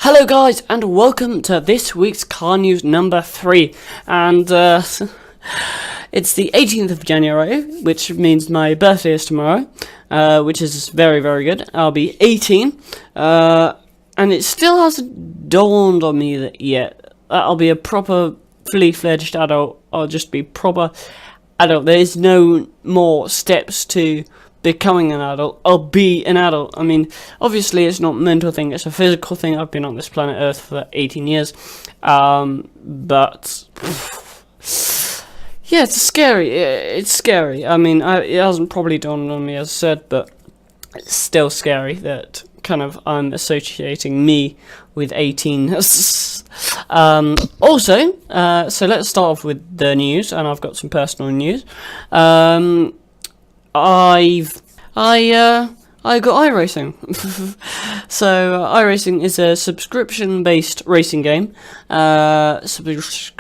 Hello guys, and welcome to this week's car news number 3, and it's the 18th of January, which means my birthday is tomorrow, which is very, very good. I'll be 18, and it still hasn't dawned on me that yet that I'll be a proper, fully fledged adult. I'll just be proper adult. There is no more steps to becoming an adult. I'll be an adult. I mean, obviously it's not a mental thing, it's a physical thing. I've been on this planet Earth for 18 years, but yeah, it's scary. I mean, it hasn't probably dawned on me, as I said, but it's still scary that kind of I'm associating me with 18. Also, so let's start off with the news, and I've got some personal news. I got Iracing. So Iracing is a subscription-based racing game.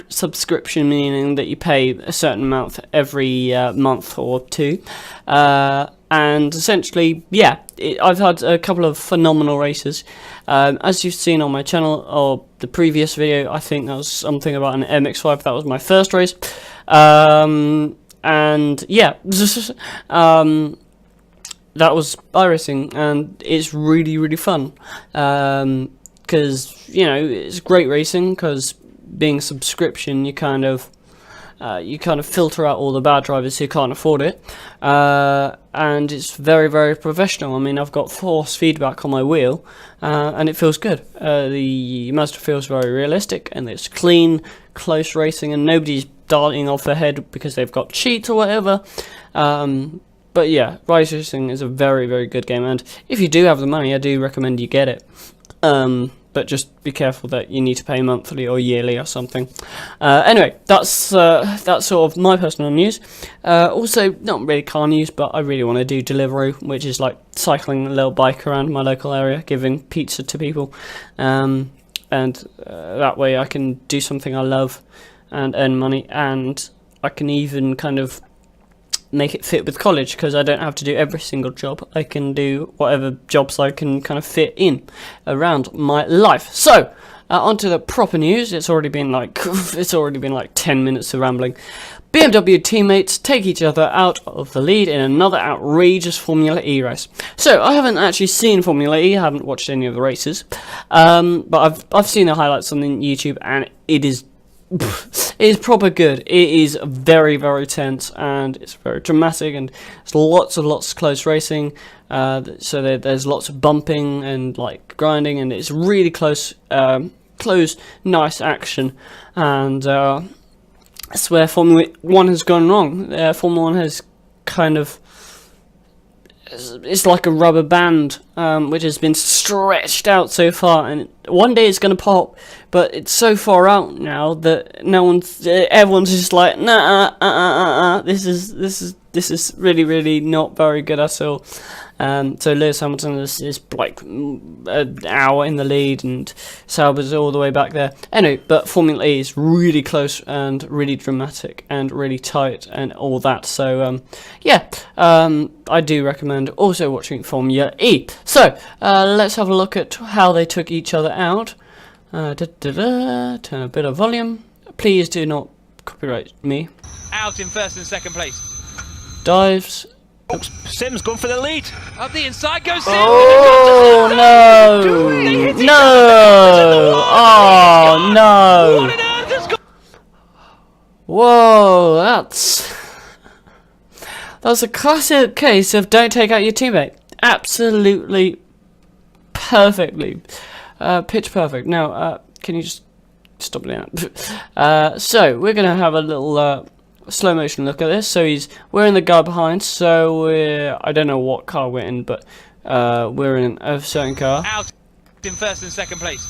Subscription meaning that you pay a certain amount every month or two. And essentially, yeah, I've had a couple of phenomenal races. As you've seen on my channel, or the previous video, I think that was something about an MX-5. That was my first race. And yeah, that was Iracing, and it's really, really fun, because, you know, it's great racing, because being a subscription, you kind of filter out all the bad drivers who can't afford it, and it's very, very professional. I mean, I've got force feedback on my wheel, and it feels good. The Mazda feels very realistic, and it's clean, close racing, and nobody's darting off their head because they've got cheats or whatever. But yeah, Iracing is a very, very good game, and if you do have the money, I do recommend you get it. But just be careful that you need to pay monthly or yearly or something. Anyway, that's sort of my personal news. Also, not really car news, but I really want to do Deliveroo, which is like cycling a little bike around my local area, giving pizza to people, and that way I can do something I love and earn money, and I can even kind of make it fit with college, because I don't have to do every single job. I can do whatever jobs I can kind of fit in around my life. So onto the proper news. It's already been like 10 minutes of rambling. BMW teammates take each other out of the lead in another outrageous Formula E race. So I haven't actually seen Formula E. I haven't watched any of the races, but I've seen the highlights on YouTube, and it is proper good. It is very, very tense, and it's very dramatic, and it's lots of close racing. So there's lots of bumping and like grinding, and it's really close, nice action. And that's where Formula 1 has gone wrong. Formula 1 has kind of, it's like a rubber band, which has been stretched out so far, and one day it's going to pop, but it's so far out now that everyone's just like, nah, this is really, really not very good at all. So Lewis Hamilton is like an hour in the lead, and Sauber's all the way back there. Anyway, but Formula E is really close and really dramatic and really tight and all that. So yeah, I do recommend also watching Formula E. So let's have a look at how they took each other out. Turn a bit of volume. Please do not copyright me. Out in first and second place. Dives. Oops, Sim's gone for the lead. Up the inside goes Sim. Oh no! No! Oh no! Whoa, that's a classic case of don't take out your teammate. Absolutely, perfectly, pitch perfect. Now, can you just stop doing that? So we're gonna have a little slow motion look at this. So we're in the guy behind. So I don't know what car we're in, but we're in a certain car. Out in first and second place.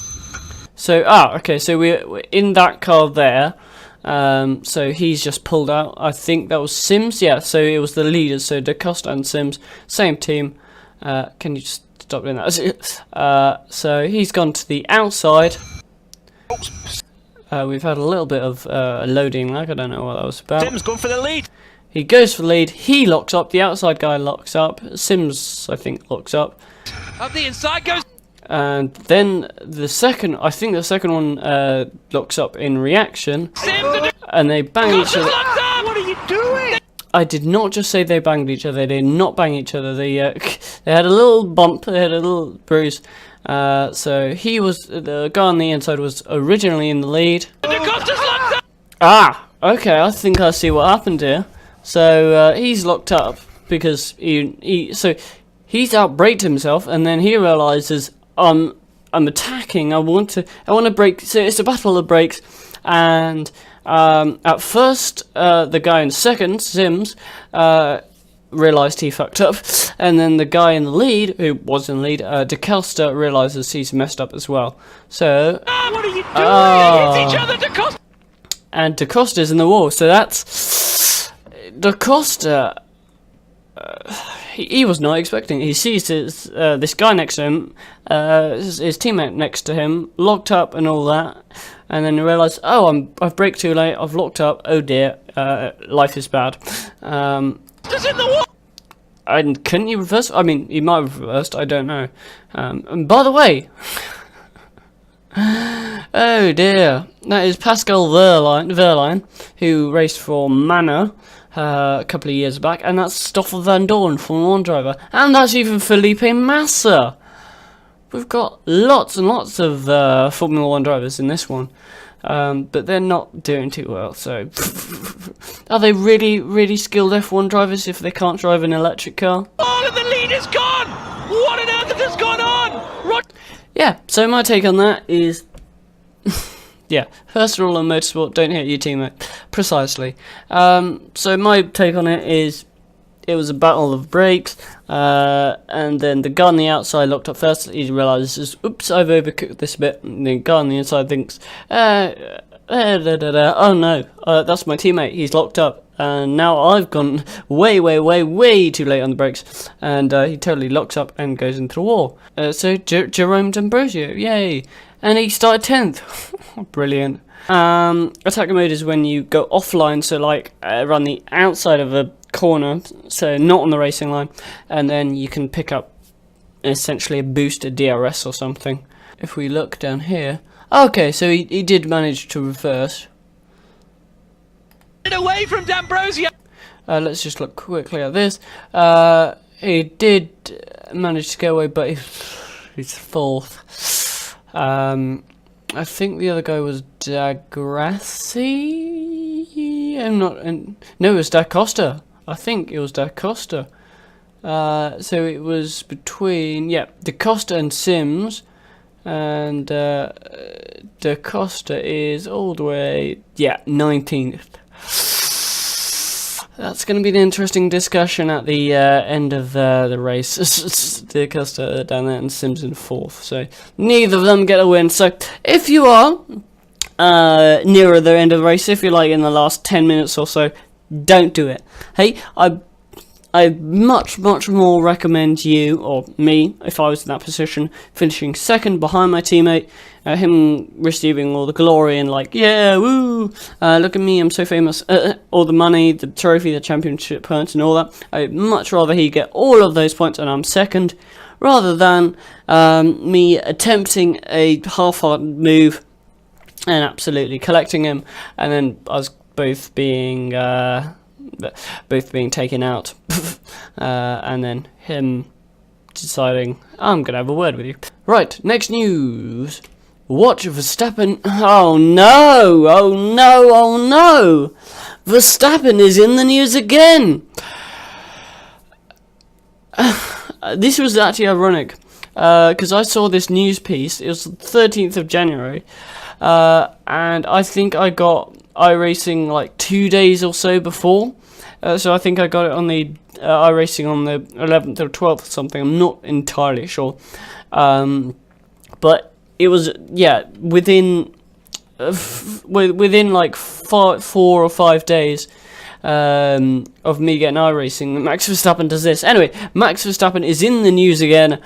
So okay. So we're in that car there. So he's just pulled out. I think that was Sims. Yeah. So it was the leaders. So DaCosta and Sims, same team. Can you just stop doing that? So he's gone to the outside. We've had a little bit of loading lag. I don't know what that was about. Sim's gone for the lead. He goes for the lead. He locks up. The outside guy locks up. Sims, I think, locks up. Up the inside goes. And then I think the second one locks up in reaction, and they bang each other. What are you doing? I did not just say they banged each other. They did not bang each other. They they had a little bump. They had a little bruise. So the guy on the inside was originally in the lead. Ah, okay. I think I see what happened here. So he's locked up because he's outbraked himself, and then he realizes I'm attacking. I want to brake. So it's a battle of brakes, and at first the guy in second, Sims, realised he fucked up, and then the guy in the lead, who was in the lead, DeCosta, realises he's messed up as well. So What are you doing? Hit each other, DeCosta. and DeCosta's in the wall. So that's DeCosta. He was not expecting. He sees this guy next to him, his teammate next to him, locked up and all that, and then he realised, oh, I've braked too late. I've locked up. Oh dear, life is bad. Just in the wall. And couldn't you reverse? I mean, he might have reversed. I don't know. And by the way, oh dear, that is Pascal Verline, who raced for Manor a couple of years back, and that's Stoffel Van Dorn, Formula 1 driver, and that's even Felipe Massa. We've got lots and lots of Formula 1 drivers in this one, but they're not doing too well, so are they really, really skilled F1 drivers if they can't drive an electric car? All of the lead is gone. What on earth has gone on? Yeah, so my take on that is, yeah, first rule on motorsport, don't hit your teammate. Precisely. So my take on it is, it was a battle of brakes, and then the guy on the outside locked up first. He realises, oops, I've overcooked this bit. And the guy on the inside thinks, oh no, that's my teammate, he's locked up. And now I've gone way too late on the brakes. And he totally locks up and goes into the wall. So Jerome D'Ambrosio, yay. And he started 10th. Brilliant. Attack mode is when you go offline, so like run the outside of a corner, so not on the racing line, and then you can pick up essentially a boosted DRS or something. If we look down here, okay, so he did manage to reverse. Get away from D'Ambrosio. Let's just look quickly at this. He did manage to get away, but he's fourth. I think the other guy was Degrassi. No, it was Da Costa. I think it was Da Costa. So it was between Da Costa and Sims, and Da Costa is all the way 19th. That's going to be an interesting discussion at the end of the race. Da Costa down there and Sims in 4th, so neither of them get a win. So if you are nearer the end of the race, if you're like in the last 10 minutes or so, don't do it. Hey, I much more recommend you, or me, if I was in that position, finishing second behind my teammate, him receiving all the glory and like, yeah, woo, look at me, I'm so famous, all the money, the trophy, the championship points and all that. I'd much rather he get all of those points and I'm second, rather than me attempting a half-hearted move and absolutely collecting him, and then us both being taken out, and then him deciding, I'm gonna have a word with you. Right, next news. Watch Verstappen. Oh no! Oh no! Oh no! Verstappen is in the news again. This was actually ironic, because I saw this news piece. It was the 13th of January, and I think I got Iracing like 2 days or so before. So I think I got it on the Iracing on the 11th or 12th or something. I'm not entirely sure, but it was within like 4 or 5 days of me getting Iracing. Max Verstappen does this. Anyway, Max Verstappen is in the news again.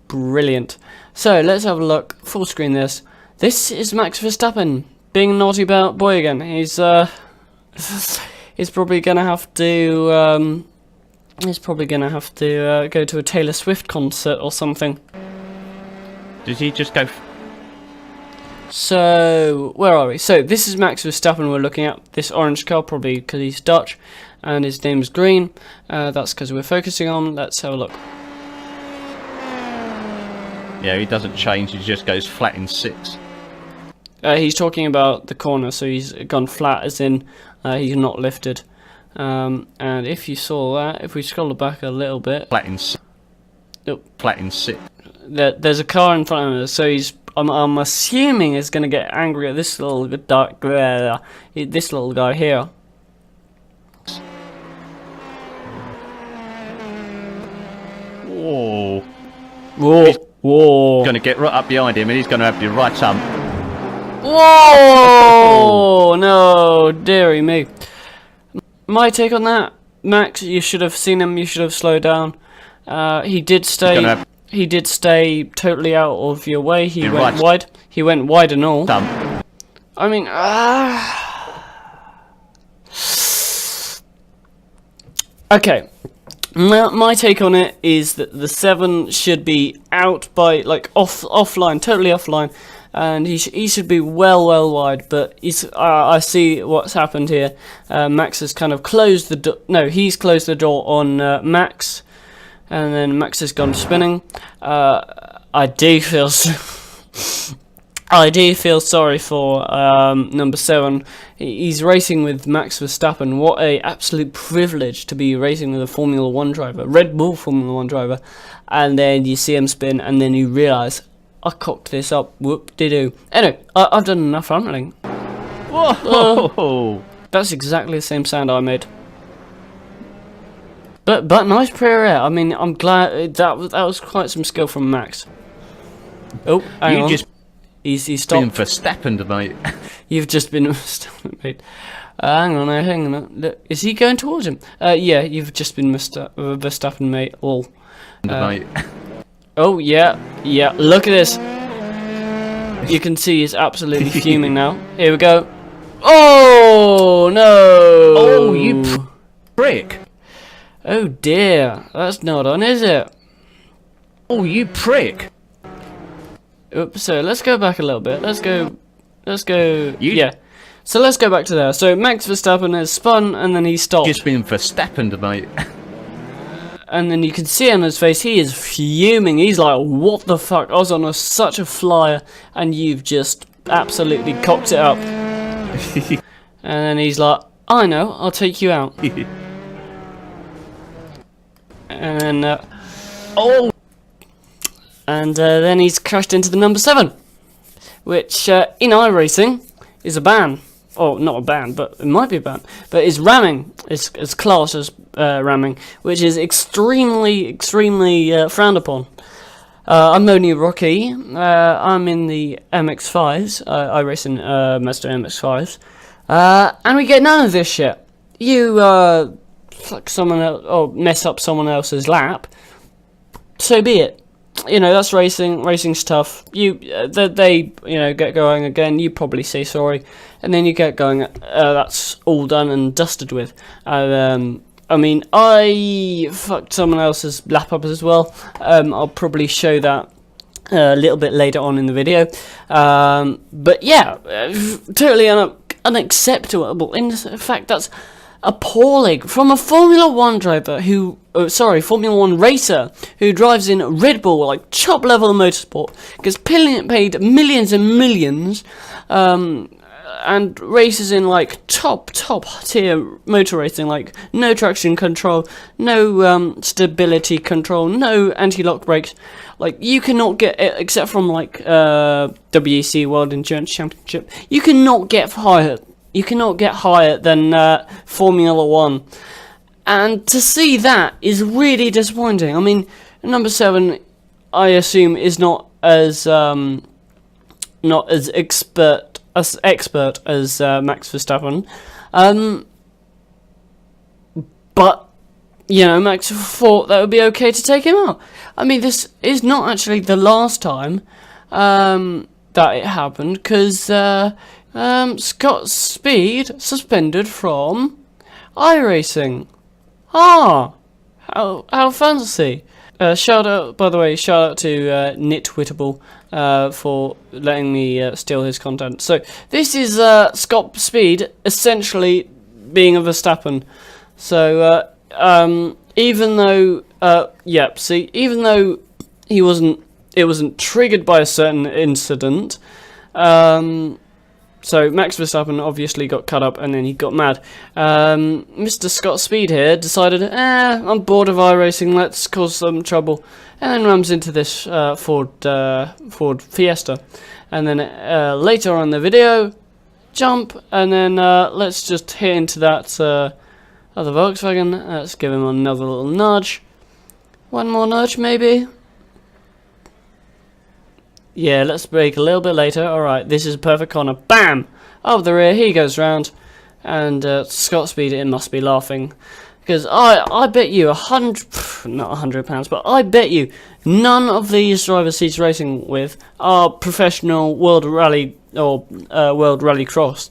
Brilliant. So let's have a look. Full screen this. This is Max Verstappen being a naughty boy again. He's probably gonna have to. Go to a Taylor Swift concert or something. Did he just go? So, where are we? So, this is Max Verstappen we're looking at. This orange car, probably because he's Dutch, and his name is Green. That's because we're focusing on. Let's have a look. Yeah, he doesn't change. He just goes flat in 6. He's talking about the corner, so he's gone flat, as in he's not lifted. And if you saw that, if we scroll back a little bit, Flat in 6. Nope. Flat in 6. There's a car in front of him, so he's. I'm assuming is going to get angry at this little this little guy here. Whoa. Whoa! He's Whoa! going to get right up behind him, and he's going to have the right hump. Whoa! No, dearie me. My take on that, Max, you should have seen him. You should have slowed down. He did stay. He did stay totally out of your way. He went wide. He went wide and all. I mean, okay. My take on it is that the 7 should be out by offline, totally offline, and he should be well wide. But I see what's happened here. Max has kind of closed the door. No, he's closed the door on Max. And then Max has gone spinning. I do feel sorry for number 7. He's racing with Max Verstappen. What a absolute privilege to be racing with a Formula 1 driver, Red Bull Formula 1 driver. And then you see him spin, and then you realise, I cocked this up. Whoop-de-doo. Anyway, I've done enough rambling. Whoa! That's exactly the same sound I made. But nice pre-air. I mean, I'm glad that was quite some skill from Max. Oh, hang on. He's stopped. Been Verstappen, mate. You've just been Verstappen, mate. Hang on. Look, is he going towards him? Yeah, you've just been Verstappen, mate. All. Mate. Oh yeah. Look at this. You can see he's absolutely fuming now. Here we go. Oh no! Oh, you prick! Oh dear, that's not on, is it? Oh, you prick! Oops, so let's go back a little bit. Let's go. Yeah. So let's go back to there. So Max Verstappen has spun and then he stopped. Just been Verstappen, mate. And then you can see on his face, he is fuming. He's like, what the fuck? I was on such a flyer and you've just absolutely cocked it up. And then he's like, I know, I'll take you out. And then, then he's crashed into the number 7, which in iRacing is a ban. Oh, not a ban, but it might be a ban. But it's ramming. It's classed as ramming, which is extremely frowned upon. I'm only Rocky. I'm in the MX-5s. I race in Mazda MX-5s. And we get none of this shit. You fuck someone else, or mess up someone else's lap, so be it. You know, that's racing's tough. They get going again, you probably say sorry, and then you get going, that's all done and dusted with. I mean, I fucked someone else's lap up as well. I'll probably show that a little bit later on in the video. But yeah, totally unacceptable. In fact, that's appalling from a Formula 1 driver who, Formula 1 racer who drives in Red Bull, like top level motorsport, gets paid millions and millions, and races in like top tier motor racing, like no traction control, no stability control, no anti-lock brakes. Like, you cannot get, except from like WEC World Endurance Championship, you cannot get higher. You cannot get higher than Formula 1. And to see that is really disappointing. I mean, number 7, I assume, is not as expert as Max Verstappen. But, you know, Max thought that would be okay to take him out. I mean, this is not actually the last time that it happened, because Scott Speed suspended from iRacing. How fancy. Shout out, by the way, shout out to Nitwittable. for letting me steal his content. So this is Scott Speed essentially being a Verstappen. So even though even though it wasn't triggered by a certain incident. So Max Verstappen obviously got cut up and then he got mad. Mr. Scott Speed here decided, I'm bored of iRacing, let's cause some trouble. And then rams into this Ford Fiesta. And then later on in the video, jump, and then let's just hit into that other Volkswagen. Let's give him another little nudge. One more nudge maybe. Yeah, let's brake a little bit later. Alright, this is a perfect corner. Bam! Up the rear, he goes round. And Scott Speed, it must be laughing. Because I bet you not £100, but I bet you none of these drivers he's racing with are professional World Rally or World Rallycross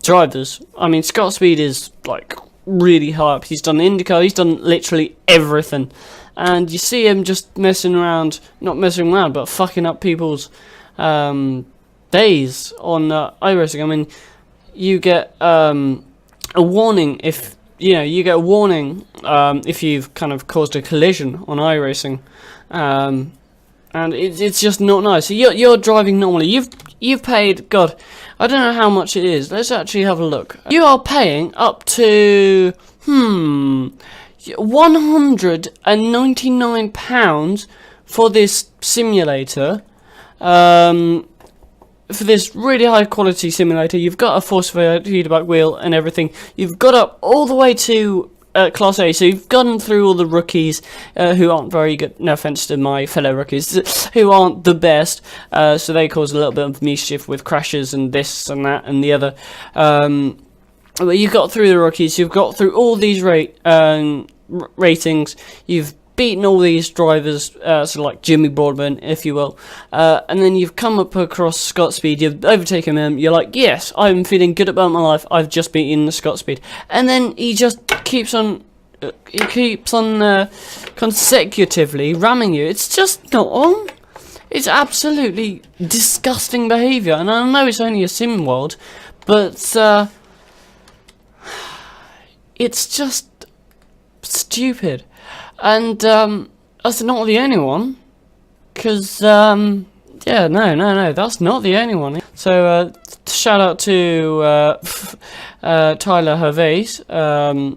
drivers. I mean, Scott Speed is like really high up. He's done IndyCar, he's done literally everything. And you see him just messing around, not messing around, but fucking up people's days on iRacing. I mean, you get a warning if if you've kind of caused a collision on iRacing, and it's just not nice. So you're driving normally. You've paid, God, I don't know how much it is. Let's actually have a look. You are paying up to £199 for this simulator, for this really high quality simulator. You've got a force feedback wheel and everything. You've got up all the way to Class A, so you've gone through all the rookies who aren't very good, no offense to my fellow rookies, who aren't the best, so they cause a little bit of mischief with crashes and this and that and the other. But you've got through the rookies, you've got through all these ratings, you've beaten all these drivers, so like Jimmy Broadbent, if you will, and then you've come up across Scott Speed, you've overtaken him, you're like, yes, I'm feeling good about my life, I've just beaten the Scott Speed, and then he just keeps on consecutively ramming you. It's just not on. It's absolutely disgusting behaviour, and I know it's only a sim world, but it's just stupid. And that's not the only one, because yeah, no, that's not the only one. So shout out to Tyler Hervais.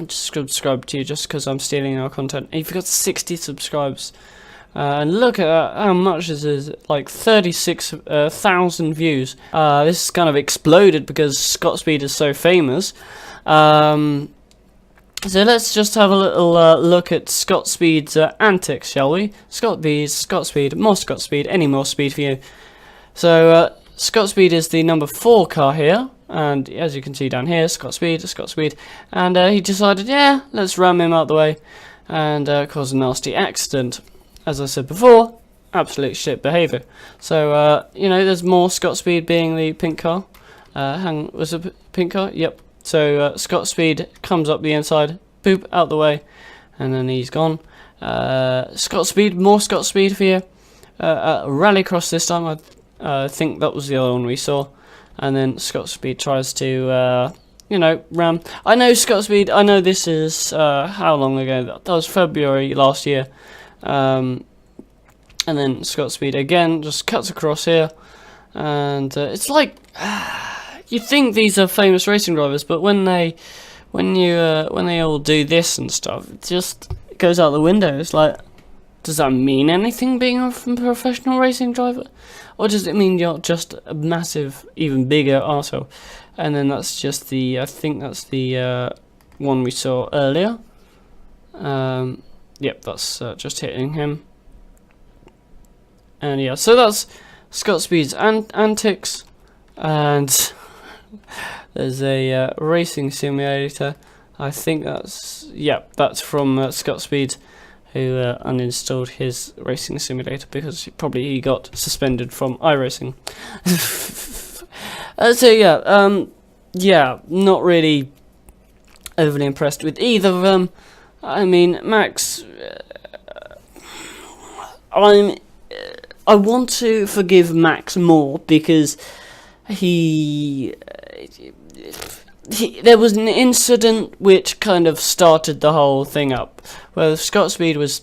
Just subscribe to you just because I'm stealing our content. And you've got 60 subscribers, and look at that, how much this is, like 36,000 views. This kind of exploded because Scott Speed is so famous. So let's just have a little look at Scott Speed's antics, shall we? Scott Speed, more Scott Speed, any more speed for you. So Scott Speed is the number 4 car here, and as you can see down here, Scott Speed, and he decided, yeah, let's ram him out the way, and cause a nasty accident. As I said before, absolute shit behaviour. So, you know, there's more Scott Speed being the pink car. Was it a pink car? Yep. So Scott Speed comes up the inside, boop, out the way, and then he's gone. Scott Speed, more Scott Speed for you. Rallycross this time, I think that was the other one we saw. And then Scott Speed tries to, you know, ram. I know Scott Speed, I know this is, how long ago? That was February last year. And then Scott Speed again just cuts across here. And it's like... You think these are famous racing drivers, but when they all do this and stuff, it just goes out the window. It's like, does that mean anything being a professional racing driver, or does it mean you're just a massive, even bigger arsehole? And then that's just the, I think that's the one we saw earlier. Yep, that's just hitting him. And yeah, so that's Scott Speed's antics, and. There's a racing simulator. I think that's, yep, that's from Scott Speed, who uninstalled his racing simulator because he got suspended from iRacing. So yeah, yeah, not really overly impressed with either of them. I mean, Max, I'm I want to forgive Max more because there was an incident which kind of started the whole thing up, where Scott Speed was,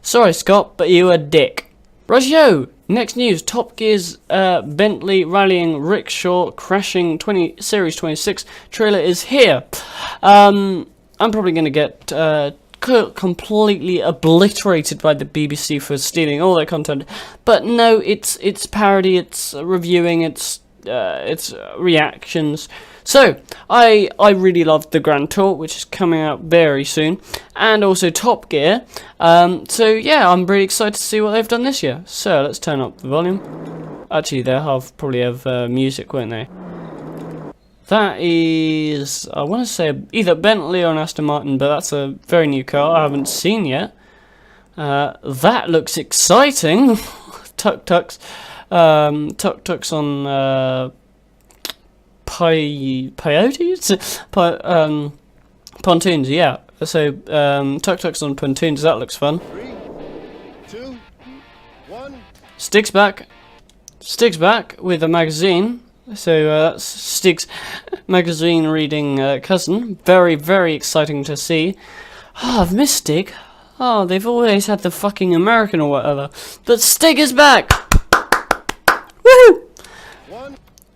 sorry Scott, but you a dick. Rightio, next news, Top Gear's Bentley rallying rickshaw crashing Series 26 trailer is here. I'm probably going to get completely obliterated by the BBC for stealing all their content, but no, it's parody, it's reviewing, it's reactions. So I really loved the Grand Tour, which is coming out very soon, and also Top Gear. So yeah, I'm really excited to see what they've done this year. So let's turn up the volume. Actually, they'll probably have music, won't they? That is, I want to say either Bentley or an Aston Martin, but that's a very new car I haven't seen yet. That looks exciting. Tuk-tuks. Tuk-tuks on peyotes? Pontoons, yeah. So, tuk-tuks on pontoons, that looks fun. 3, 2, 1. Stig's back. Stig's back with a magazine. So, that's Stig's magazine reading cousin. Very, very exciting to see. Oh, I've missed Stig. Oh, they've always had the fucking American or whatever. But Stig is back! Woohoo!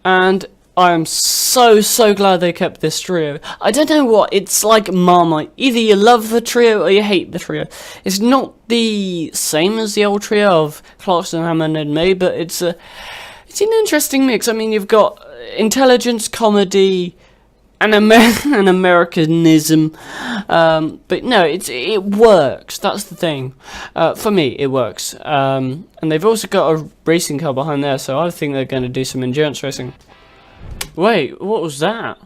And I am so glad they kept this trio. I don't know what, it's like Marmite. Either you love the trio or you hate the trio. It's not the same as the old trio of Clarkson, Hammond and May, but it's an interesting mix. I mean, you've got intelligence, comedy, and an Americanism. But no, it works. That's the thing. For me, it works. And they've also got a racing car behind there, so I think they're going to do some endurance racing. Wait, what was that?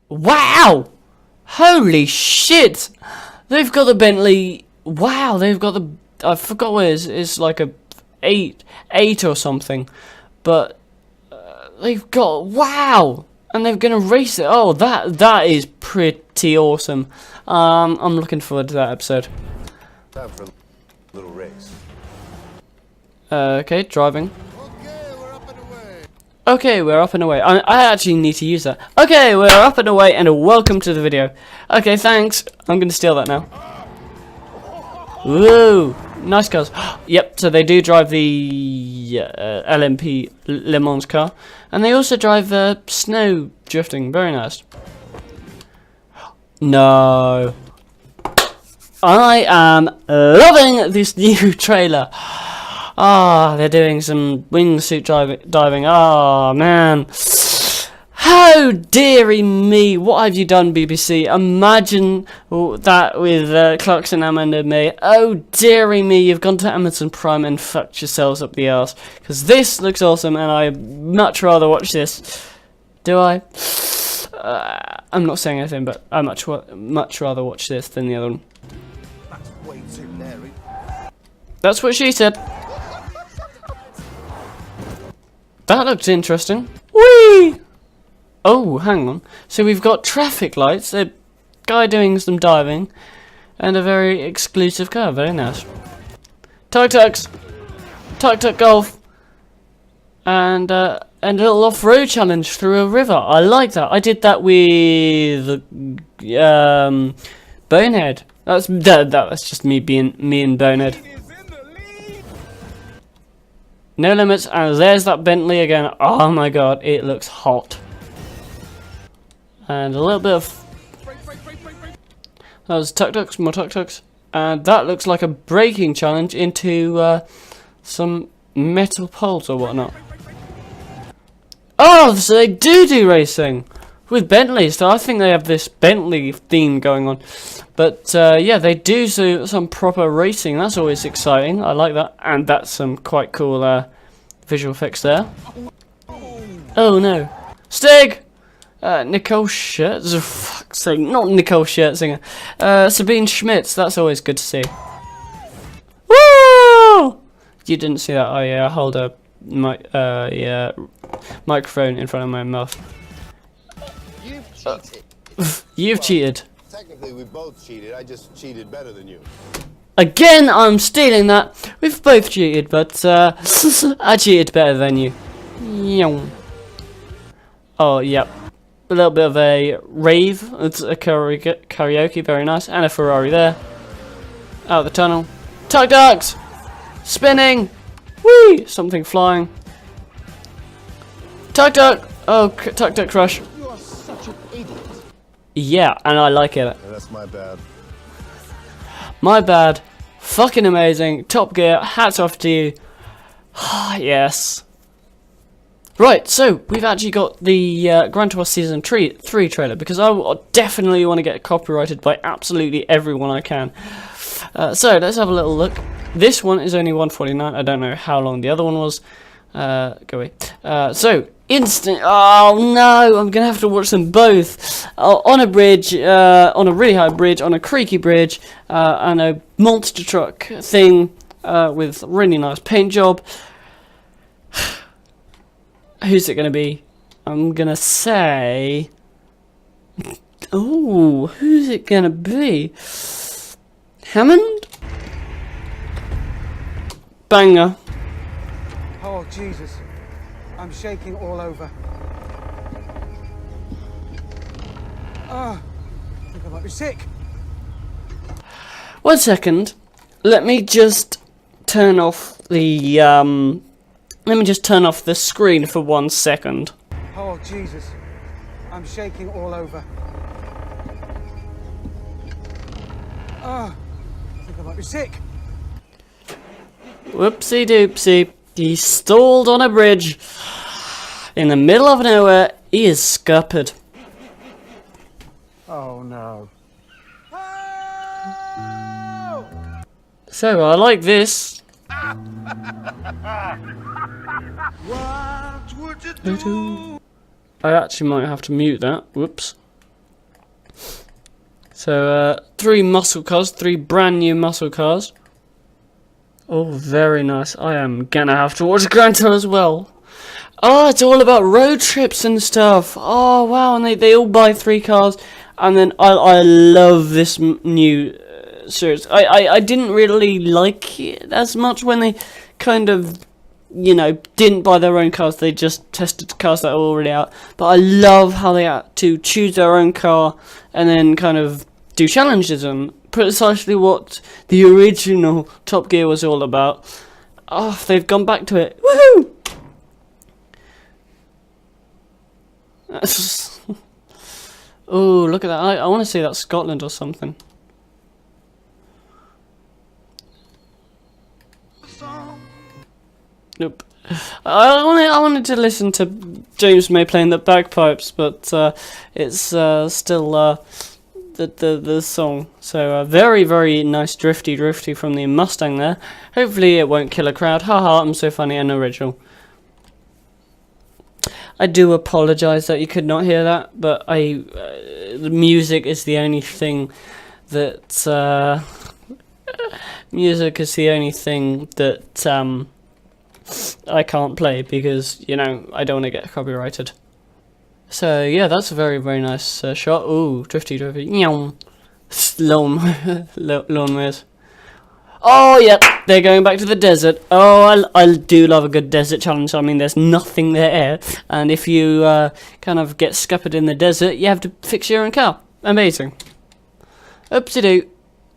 Wow! Holy shit! They've got the Bentley. Wow, they've got the. I forgot what it is. It's like a 8 or something. But they've got. Wow! And they're gonna race it. Oh, that is pretty awesome. I'm looking forward to that episode. Time for a little race. Okay, driving. Okay, we're up and away. Okay, we're up and away. I actually need to use that. Okay, we're up and away, and welcome to the video. Okay, thanks. I'm gonna steal that now. Woo! Nice cars. Yep, so they do drive the LMP Le Mans car. And they also drive snow drifting. Very nice. No. I am loving this new trailer. Ah, they're doing some wingsuit diving. Ah, man. How dearie me. What have you done, BBC? Imagine that with Clarkson, Hammond and May. Oh, dearie me. You've gone to Amazon Prime and fucked yourselves up the arse. Because this looks awesome and I'd much rather watch this. Do I? I'm not saying anything, but I much rather watch this than the other one. That's way too Larry. That's what she said. That looks interesting. Whee! Oh, hang on. So we've got traffic lights, a guy doing some diving, and a very exclusive car. Very nice. Tuk-tuks! Tuk-tuk golf! And a little off-road challenge through a river. I like that. I did that with Bonehead. That's just me being me and Bonehead. No limits, and there's that Bentley again. Oh my god, it looks hot. And a little bit of. That was tuk-tuks, more tuk-tuks. And that looks like a braking challenge into some metal poles or whatnot. Oh, so they do racing with Bentley. So I think they have this Bentley theme going on. But yeah, they do some proper racing. That's always exciting. I like that. And that's some quite cool visual effects there. Oh no. Stig! Nicole Schertz, for fuck's sake, not Nicole Schertzinger. Sabine Schmitz, that's always good to see. Woo! You didn't see that? Oh yeah, I hold a microphone in front of my mouth. You've cheated. You've cheated. Technically, we both cheated. I just cheated better than you. Again, I'm stealing that. We've both cheated, but I cheated better than you. Yum. Oh, yep. A little bit of a rave. It's a karaoke, very nice. And a Ferrari there. Out of the tunnel. Tug ducks! Spinning! Whee! Something flying. Tug duck! Oh, tug duck crush. You are such an idiot. Yeah, and I like it. Yeah, that's my bad. My bad. Fucking amazing. Top Gear. Hats off to you. Yes. Right, so we've actually got the Gran Turismo Season 3 trailer, because I definitely want to get copyrighted by absolutely everyone I can. So let's have a little look. This one is only 149. I don't know how long the other one was. Go away. So instant. Oh no! I'm gonna have to watch them both on a bridge, on a really high bridge, on a creaky bridge, and a monster truck thing with really nice paint job. Who's it gonna be? I'm gonna say. Oh, who's it gonna be? Hammond? Banger. Oh, Jesus. I'm shaking all over. Oh, I think I might be sick. 1 second. Let me just turn off the Let me just turn off the screen for 1 second. Oh, Jesus. I'm shaking all over. Oh, I think I might be sick. Whoopsie doopsie. He stalled on a bridge. In the middle of nowhere, he is scuppered. Oh, no. So, I like this. I actually might have to mute that. Whoops. So, 3 muscle cars, 3 brand new muscle cars. Oh, very nice. I am gonna have to watch Gran Turismo as well. Oh, it's all about road trips and stuff. Oh, wow. And they all buy 3 cars. And then I love this new series. I didn't really like it as much when they kind of, you know, didn't buy their own cars. They just tested the cars that were already out. But I love how they had to choose their own car and then kind of do challenges and precisely what the original Top Gear was all about. Oh, they've gone back to it. Woohoo! Oh, look at that. I want to see that Scotland or something. Nope. I wanted to listen to James May playing the bagpipes, but it's still the song. So very, very nice drifty from the Mustang there. Hopefully it won't kill a crowd. Haha, I'm so funny and original. I do apologise that you could not hear that, but the music is the only thing that I can't play because, you know, I don't want to get copyrighted. So yeah, that's a very, very nice shot. Ooh, drifty. Lawnmowers. Oh yeah, they're going back to the desert. Oh, I do love a good desert challenge. I mean, there's nothing there, and if you kind of get scuppered in the desert, you have to fix your own car. Amazing. Oopsie doo.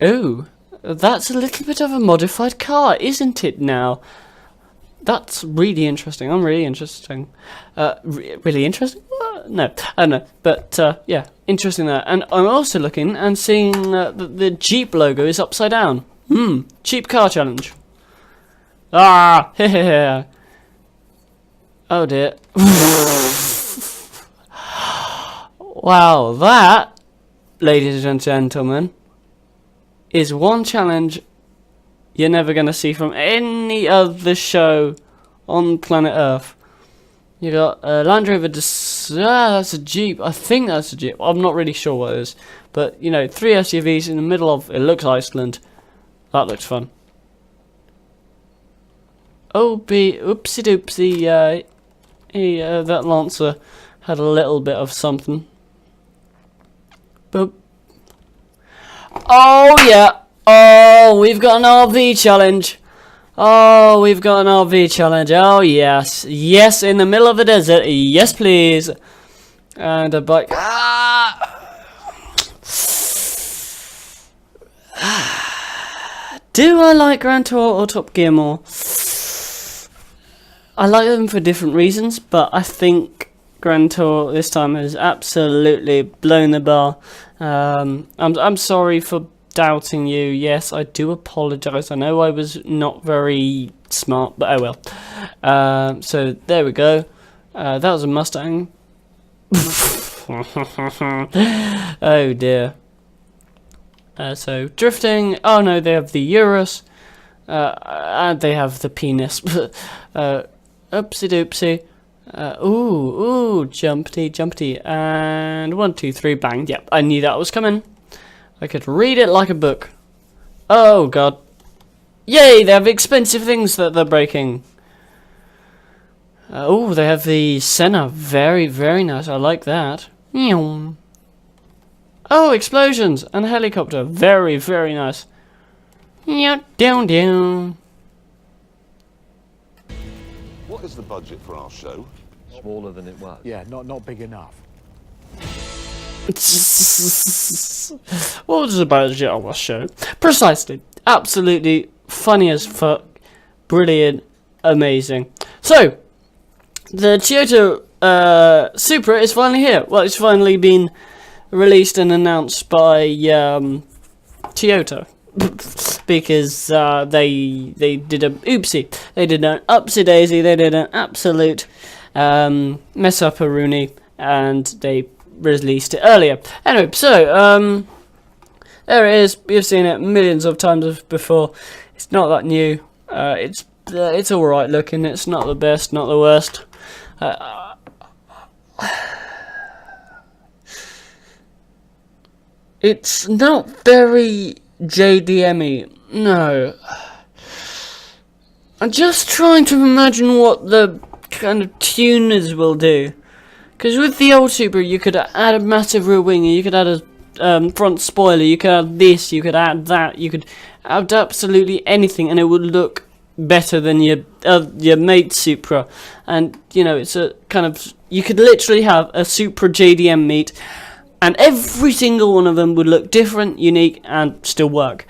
Ooh, that's a little bit of a modified car, isn't it now? That's really interesting. I'm really interesting. Really interesting? No, I don't know. But yeah, interesting there. And I'm also looking and seeing the Jeep logo is upside down. Cheap car challenge. Ah, hehehe. Oh dear. Wow, that, ladies and gentlemen, is one challenge you're never going to see from any other show on planet Earth. You got Land Rover, that's a Jeep. I think that's a Jeep. I'm not really sure what it is. But, you know, 3 SUVs in the middle of, it looks Iceland. That looks fun. Oopsie doopsie, that Lancer had a little bit of something. Boop. Oh yeah, Oh, we've got an RV challenge. Oh, we've got an RV challenge. Oh, yes. Yes, in the middle of the desert. Yes, please. And a bike. Do I like Grand Tour or Top Gear more? I like them for different reasons, but I think Grand Tour this time has absolutely blown the bar. I'm sorry for doubting you. Yes, I do apologise. I know I was not very smart, but oh well. So there we go. That was a Mustang. Oh dear. So drifting. Oh no, they have the Urus. And they have the penis. Oopsie doopsie. Ooh, jumpty. And 1, 2, 3, bang. Yep, I knew that was coming. I could read it like a book. Oh god. Yay, they have expensive things that they're breaking. Oh, they have the Senna. Very, very nice. I like that. Oh, explosions and a helicopter. Very, very nice. Down. What is the budget for our show? Smaller than it was. Yeah, not big enough. What was the budget of our show? Precisely. Absolutely funny as fuck. Brilliant. Amazing. So, the Toyota Supra is finally here. Well, it's finally been released and announced by Toyota. Because they did a oopsie. They did an upsy daisy. They did an absolute mess up a Rooney, and they released it earlier. Anyway, so there it is. You've seen it millions of times before. It's not that new. It's all right looking. It's not the best, not the worst. It's not very JDM-y. No. I'm just trying to imagine what the kind of tuners will do. Because with the old Supra, you could add a massive rear wing, you could add a front spoiler, you could add this, you could add that, you could add absolutely anything, and it would look better than your mate Supra. And you know, it's a kind of, you could literally have a Supra JDM meet, and every single one of them would look different, unique, and still work.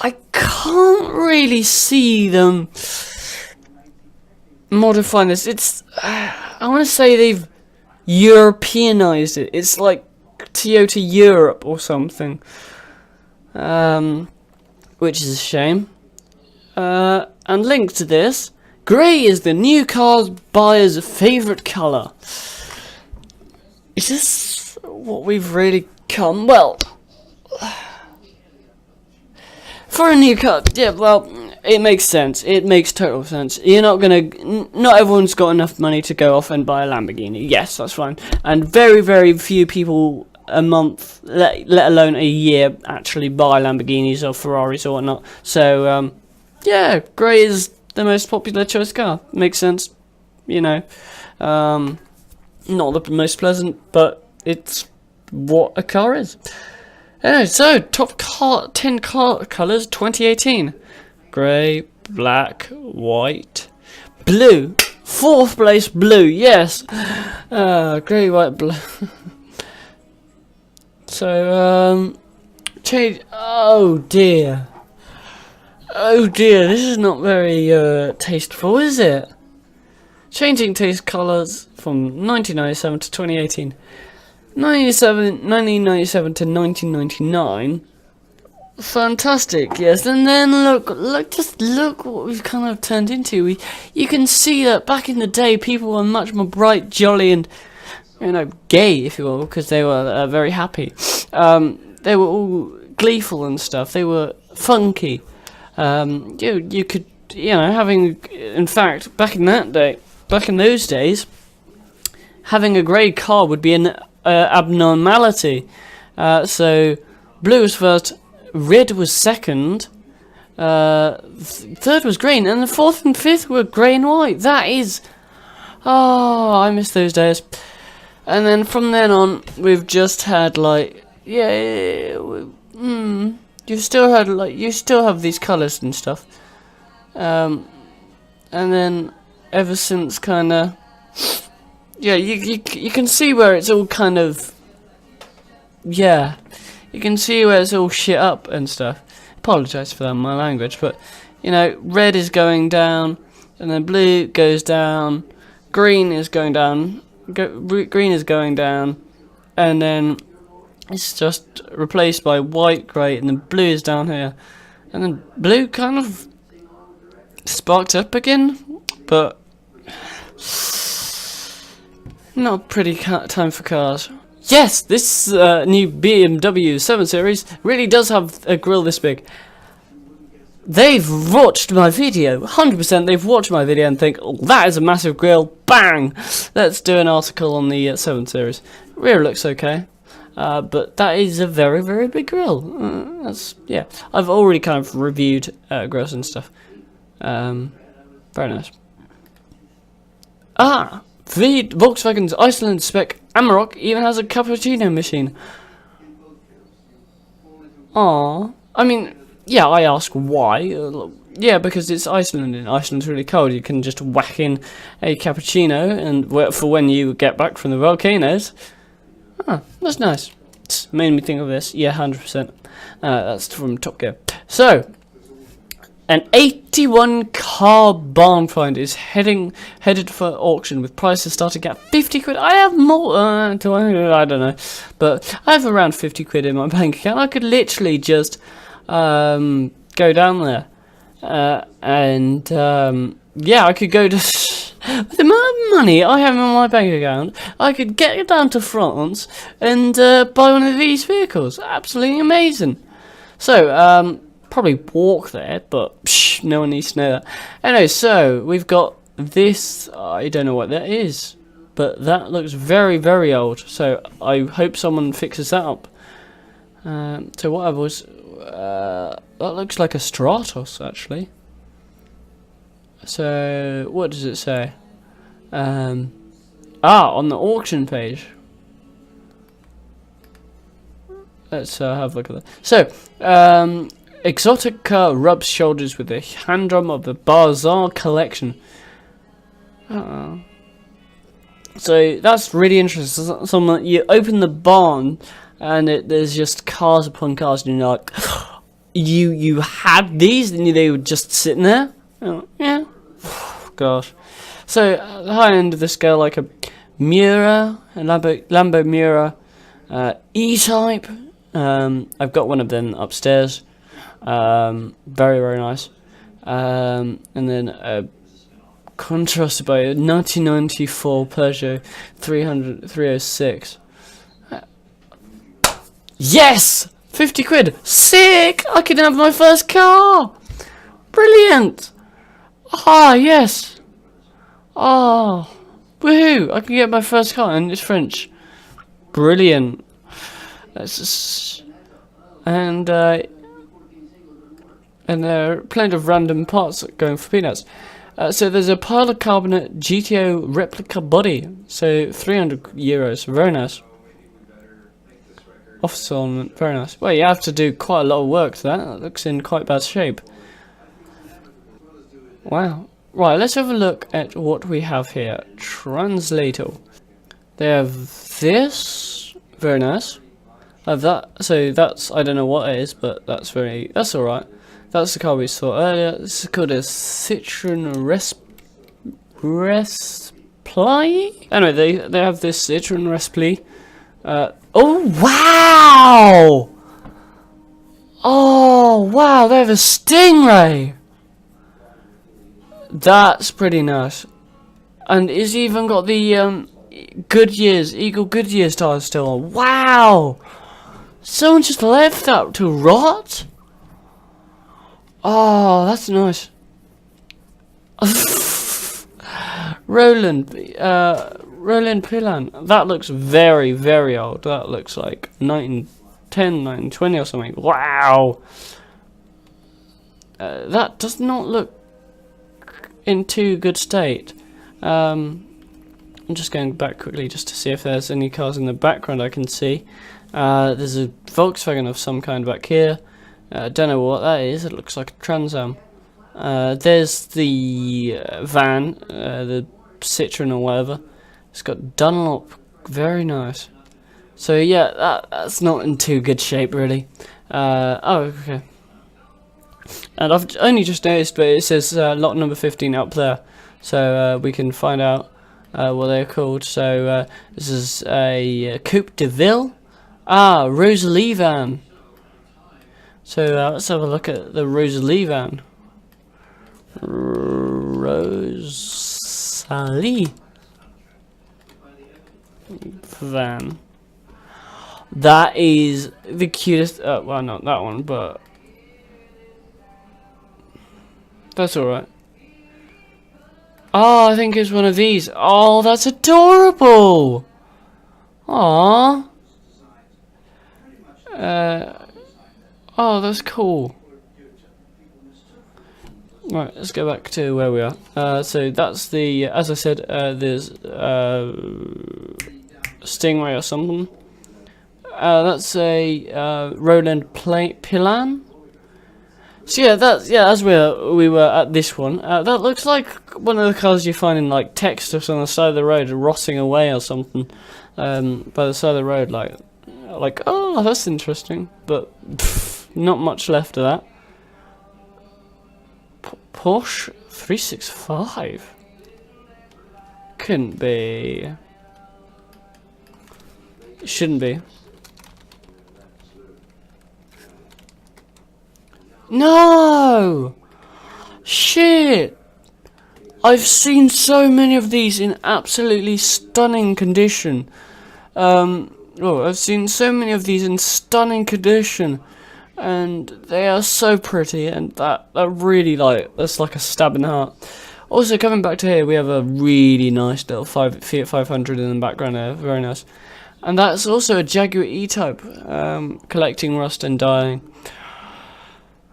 I can't really see them modifying this. It's, I want to say they've Europeanized it. It's like Toyota Europe or something, which is a shame. And linked to this, grey is the new car buyer's favourite colour. Is this what we've really come? Well, for a new car, yeah, well, it makes sense. It makes total sense. You're not not everyone's got enough money to go off and buy a Lamborghini. Yes, that's fine. And very, very few people a month, let alone a year, actually buy Lamborghinis or Ferraris or whatnot. So, yeah, grey is the most popular choice car. Makes sense, you know. Not the most pleasant, but it's what a car is. Anyway, so top 10 car colours 2018: grey, black, white, blue. 4th place, blue. Yes, grey, white, blue. So change. Oh dear. Oh dear. This is not very tasteful, is it? Changing taste colours from 1997 to 2018. 1997 to 1999. Fantastic, yes. And then just look what we've kind of turned into. You can see that back in the day, people were much more bright, jolly, and gay, if you will, because they were very happy. They were all gleeful and stuff. They were funky. You could, having, in fact, back in those days, having a grey car would be an abnormality. So blue was first, red was second, third was green, and the 4th and 5th were grey and white. That is, I miss those days. And then from then on, we've just had you still had you still have these colours and stuff. And then ever since kind of, yeah, you can see where it's all kind of, yeah, you can see where it's all shit up and stuff. Apologise for that, my language, but you know, red is going down, and then blue goes down, green is going down, green is going down, and then it's just replaced by white, grey, and then blue is down here, and then blue kind of sparked up again, but not a pretty time for cars. Yes, this new BMW 7 Series really does have a grille this big. They've watched my video, 100% they've watched my video and think, oh, that is a massive grille, bang! Let's do an article on the 7 Series. Rear looks okay, but that is a very, very big grille. That's, yeah, I've already kind of reviewed grills and stuff. Very nice. The Volkswagen's Iceland spec Amarok even has a cappuccino machine. Aww. I mean, yeah, I ask why. Yeah, because it's Iceland, and Iceland's really cold. You can just whack in a cappuccino and for when you get back from the volcanoes. That's nice. It's made me think of this. Yeah, 100%. That's from Top Gear. So, an 81 car barn find is headed for auction with prices starting at 50 quid. I have more, I don't know, but I have around 50 quid in my bank account. I could literally just go down there and yeah, I could go to with the amount of money I have in my bank account, I could get down to France and buy one of these vehicles. Absolutely amazing. So probably walk there, but psh, no one needs to know that. Anyway, so we've got this. I don't know what that is, but that looks very, very old. So I hope someone fixes that up. So what I was, that looks like a Stratos actually. So what does it say? On the auction page. Let's have a look at that. So exotic car rubs shoulders with the hand drum of the Bazaar collection. So that's really interesting. Someone, you open the barn and there's just cars upon cars, and you're like, you had these, and they were just sitting there. Oh, yeah, gosh. So at the high end of the scale, like a Miura, a Lambo Miura, E-Type. I've got one of them upstairs. Very, very nice. And then a contrasted by a 1994 Peugeot 306. Yes! 50 quid! Sick! I can have my first car! Brilliant! Ah, yes! Oh, woohoo! I can get my first car, and it's French. Brilliant. And there are plenty of random parts going for peanuts. So there's a polycarbonate GTO replica body. So 300 euros. Very nice. Office ornament. Very nice. Well, you have to do quite a lot of work to that. It looks in quite bad shape. Wow. Right, let's have a look at what we have here. Translator. They have this. Very nice. I have that. So that's, I don't know what it is, but that's alright. That's the car we saw earlier. This is called a Citroen Respli. Anyway, they have this Citroen Respli. Oh wow! Oh wow! They have a Stingray. That's pretty nice, and it's even got the Eagle Goodyear's tires still on. Wow! Someone just left that to rot. Oh, that's nice. Roland Pilan. That looks very, very old. That looks like 1910, 1920 or something. Wow. That does not look in too good state. I'm just going back quickly just to see if there's any cars in the background I can see. There's a Volkswagen of some kind back here. Don't know what that is. It looks like a Trans Am. There's the van, the Citroen or whatever. It's got Dunlop, very nice. So yeah, that's not in too good shape really. Oh, okay. And I've only just noticed, but it says lot number 15 up there, so we can find out what they're called. So this is a Coupe de Ville. Ah, Rosalie van. So let's have a look at the Rosalie van. Rosalie van. That is the cutest. Well, not that one, but that's alright. Oh, I think it's one of these. Oh, that's adorable. Aww. Oh, that's cool. Right, let's go back to where we are. So that's the, as I said, there's Stingray or something. That's a Roland Pilan. So yeah, as we were at this one. That looks like one of the cars you find in like Texas on the side of the road, rotting away or something, by the side of the road. Like oh, that's interesting, but not much left of that. Porsche 365 couldn't be. It shouldn't be. No! Shit! I've seen so many of these in absolutely stunning condition. I've seen so many of these in stunning condition, and they are so pretty, and that really, like, that's like a stab in the heart. Also, coming back to here, we have a really nice little Fiat 500 in the background there, very nice. And that's also a Jaguar E-Type, collecting rust and dying.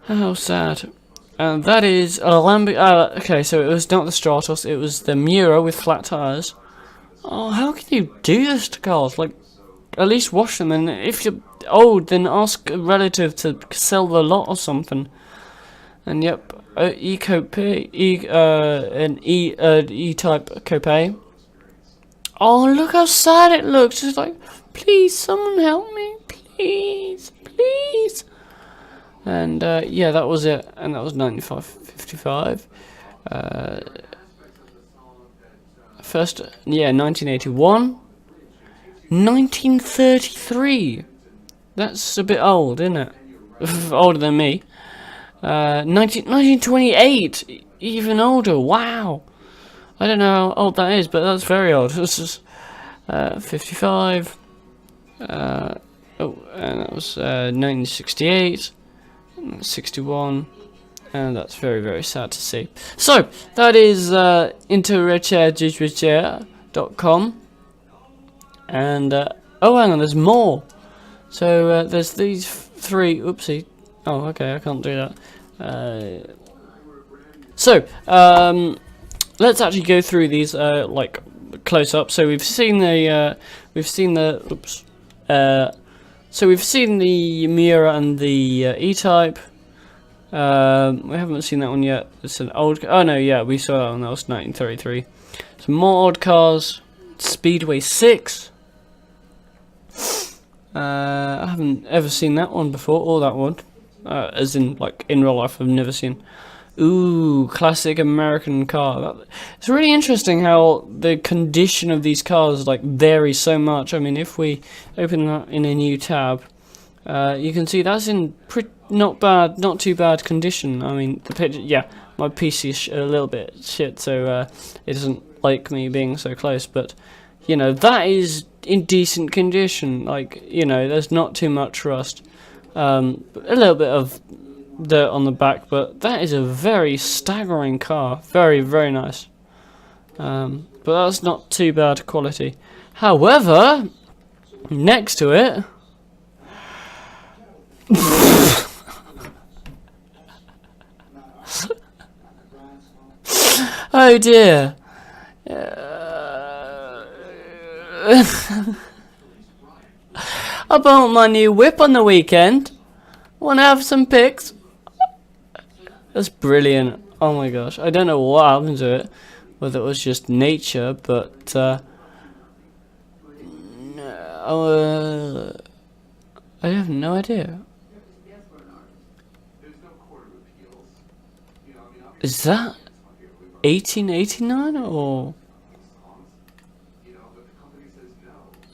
How sad. And that is a Lamborghini. Okay, so it was not the Stratos, it was the Miura with flat tires. Oh, how can you do this to cars? Like, at least wash them, and if you're old, then ask a relative to sell the lot or something. And yep, E-Type Coupe. Oh, look how sad it looks. It's like, please, someone help me, please, please. And yeah, that was it, and that was 95.55. First, yeah, 1981, 1933. That's a bit old, isn't it? Older than me. 1928, even older. Wow. I don't know how old that is, but that's very old. This is 55. And that was 1968. 61, and that's very, very sad to see. So that is interrechair.com, and oh, hang on, there's more. So there's these three. Oopsie. Oh, okay, I can't do that. So let's actually go through these like close up. So we've seen the oops. So we've seen the Miura and the E-Type. We haven't seen that one yet. It's an old. Oh no, yeah, we saw that one. That was 1933. Some more old cars. Speedway 6. I haven't ever seen that one before, or that one. As in, like, in real life, I've never seen. Ooh, classic American car. It's really interesting how the condition of these cars like vary so much. I mean, if we open that in a new tab, you can see that's in not too bad condition. I mean, the picture, yeah, my PC is a little bit shit, so it doesn't like me being so close. But you know, that is in decent condition. Like, you know, there's not too much rust, a little bit of dirt on the back, but that is a very staggering car. Very, very nice. But that's not too bad quality. However, next to it, oh dear. I bought my new whip on the weekend. Wanna have some pics? That's brilliant. Oh my gosh. I don't know what happened to it. Whether it was just nature, but I have no idea. Is that 1889 or?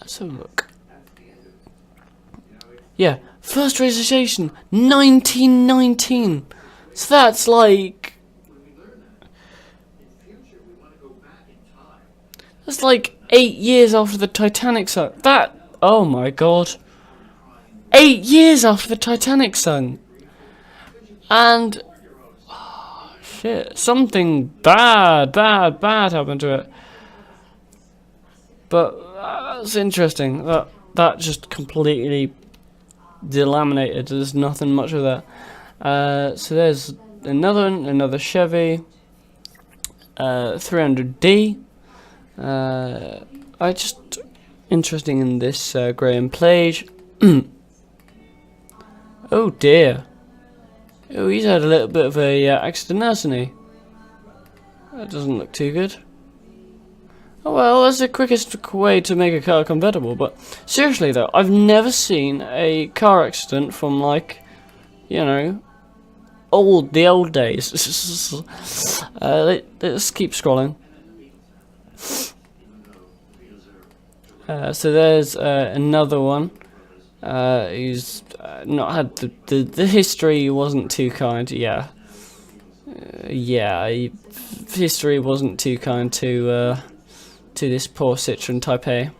Let's have a look. Yeah, first registration 1919. So that's like. That's like 8 years after the Titanic sunk. Oh my god. 8 years after the Titanic sunk. And, oh, shit, something bad happened to it. But that's interesting. That just completely delaminated. There's nothing much of that. So there's another Chevy, 300D. I just interesting in this Graham Plage. Oh dear. Oh, he's had a little bit of a accident, hasn't he? That doesn't look too good. Oh well, that's the quickest way to make a car convertible. But seriously though, I've never seen a car accident from like, you know, the old days. Let's keep scrolling. So there's another one. He's not had the history wasn't too kind. Yeah, history wasn't too kind to this poor Citroen Type A.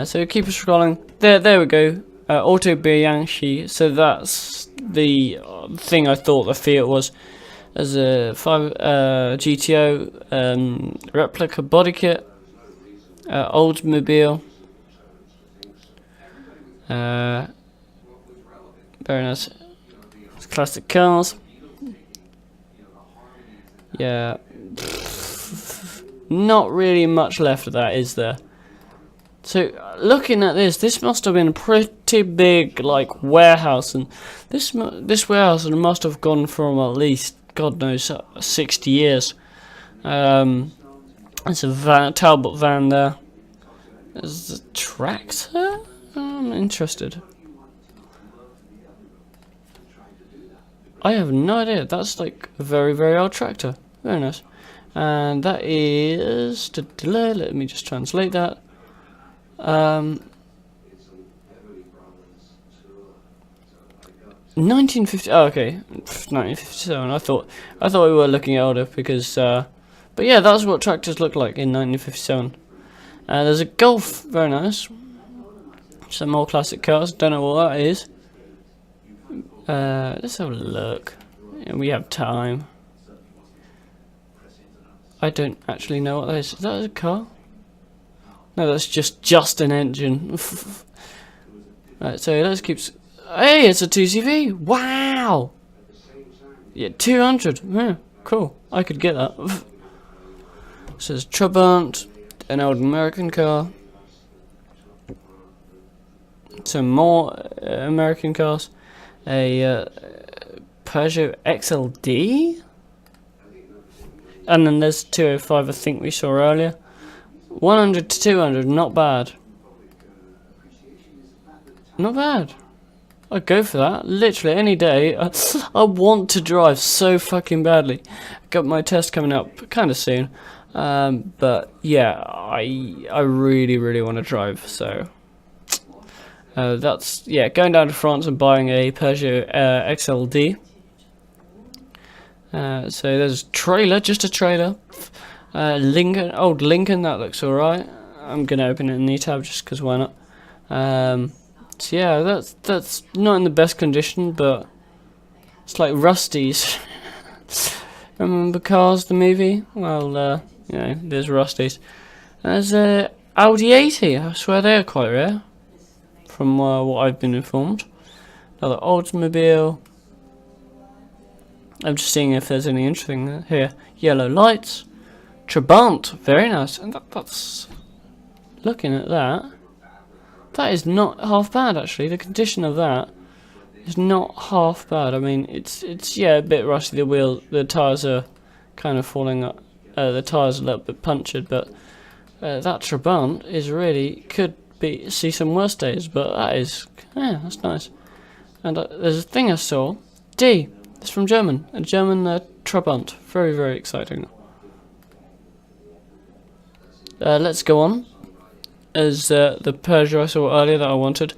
So keep scrolling. There we go. Auto Bianchi. So that's the thing I thought the Fiat was. As a GTO replica body kit, Oldsmobile, very nice, classic cars. Yeah, not really much left of that, is there? So looking at this must have been a pretty big like warehouse, and this warehouse must have gone from at least, God knows, 60 years. It's a Talbot van there. There's a tractor? I'm interested. I have no idea. That's like a very, very old tractor. Very nice. And that is... Let me just translate that. 1950. Oh, okay, 1957. I thought we were looking older because, but yeah, that's what tractors look like in 1957. There's a Golf, very nice. Some more classic cars. Don't know what that is. Let's have a look. Yeah, we have time. I don't actually know what that is. Is that a car? No, that's just an engine. Right, so let's keep. Hey, it's a 2CV. Wow. Yeah, 200. Yeah, cool. I could get that. So there's Trabant, an old American car. Some more American cars. A Peugeot XLD. And then there's 205 I think we saw earlier. 100 to 200, not bad. Not bad. I'd go for that. Literally any day. I want to drive so fucking badly. Got my test coming up kind of soon. But yeah, I really, really want to drive. So that's, yeah, going down to France and buying a Peugeot XLD. So there's a trailer, just a trailer. Lincoln, old Lincoln, that looks alright. I'm gonna open it in the tab just because why not. So yeah, that's not in the best condition, but it's like Rusty's. Remember Cars, the movie? Well, you know, there's Rusty's. There's a Audi 80. I swear they're quite rare, from what I've been informed. Another Oldsmobile. I'm just seeing if there's any interesting here. Yellow lights. Trabant, very nice. And that's looking at that. That is not half bad actually. The condition of that. is not half bad. I mean, it's yeah, a bit rusty. The tires are kind of falling up. The tires are a little bit punctured, but that Trabant is really could see some worse days. But that's nice. And there's a thing I saw. D. It's from German. A German Trabant. Very, very exciting. Let's go on. As the Peugeot I saw earlier that I wanted,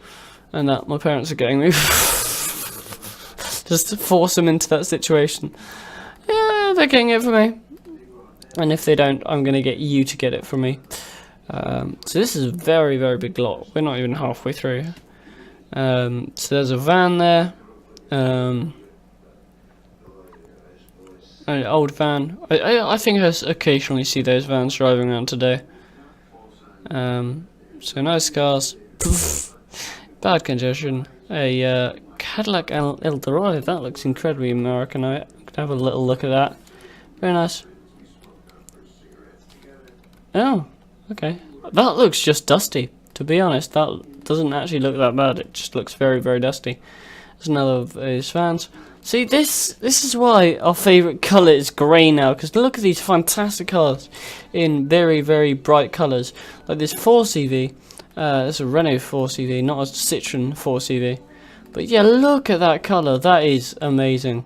and that my parents are getting me. Just to force them into that situation. Yeah, they're getting it for me. And if they don't, I'm going to get you to get it for me. So this is a very, very big lot. We're not even halfway through. So there's a van there. An old van. I think I occasionally see those vans driving around today. So nice cars. Bad congestion. A Cadillac Eldorado. That looks incredibly American. I could have a little look at that. Very nice. Oh, okay. That looks just dusty. To be honest, that doesn't actually look that bad. It just looks very, very dusty. There's another of those fans. See, this is why our favourite colour is grey now, because look at these fantastic cars in very, very bright colours. Like this 4CV, it's a Renault 4CV, not a Citroen 4CV. But yeah, look at that colour, that is amazing.